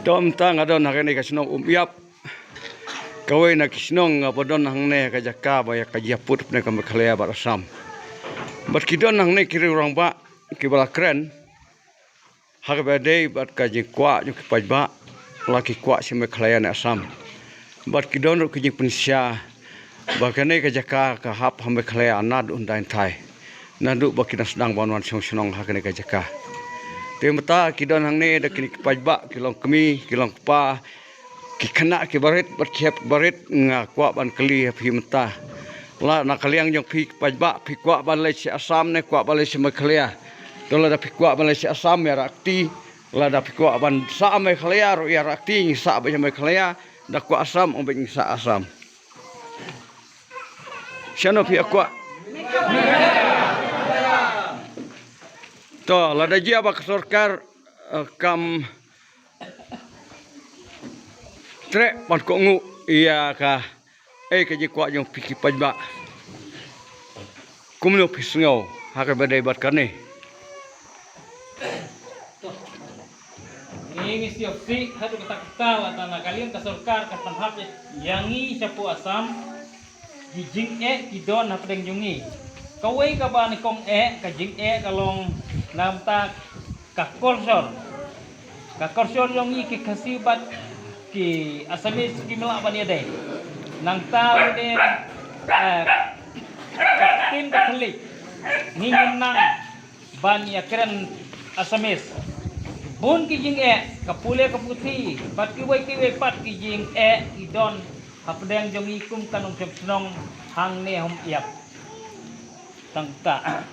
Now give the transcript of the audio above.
Dom tang adon hakene kasinong umiap. Kawai na kisinong bodon hangne ka jaka ba ya ka japut ne ka makhlaya ba Assam. Bat kidon hangne kiri orang ba kibala kren. Hak ba dei bat ka jingkwa ju kipajba laki kwa si makhlaya ne Assam. Bat kidon ru kijing pensya ba kane ka jaka ka hap ha makhlaya anad undain thai. Nandu ba kina sedang banwan song-song hakene ka jaka. Temata kidon hangne da kini kipajba kilong kemi kilong pa kikena kibarit berkiap barit nga kwa ban kali phi mata la na kaliang jong phi pajba phi kwa ban le si Assam ne kwa ban le si Meghalaya dola da phi kwa ban le si Assam ya rakti la da phi kwa ban sa Meghalaya ro ya rakti sa ba Meghalaya da kwa Assam ombe sa Assam siano phi kwa to la da jia ba sarkar kam tre pan ko ngu iya ka ka ji kwa jong piki pajba kumno pisngo haka badai bat karne ini siopsi hadu kata la tanah kalian ka sarkar ka tanhap yangi sapu Assam jing kidon hapdeng jungi kawai ka ba ni kong ka jing kalong namta ka korsor yongi ki kasibat ki Assamese ki mela ba ni dai nang tahu ni tin katolik ngingin nang ban ya keren Assamese bun ki jing kapule kaputi bat ki wai pat ki jing idon hapdeng jongi kum kanong senong hang ne hom iap tangta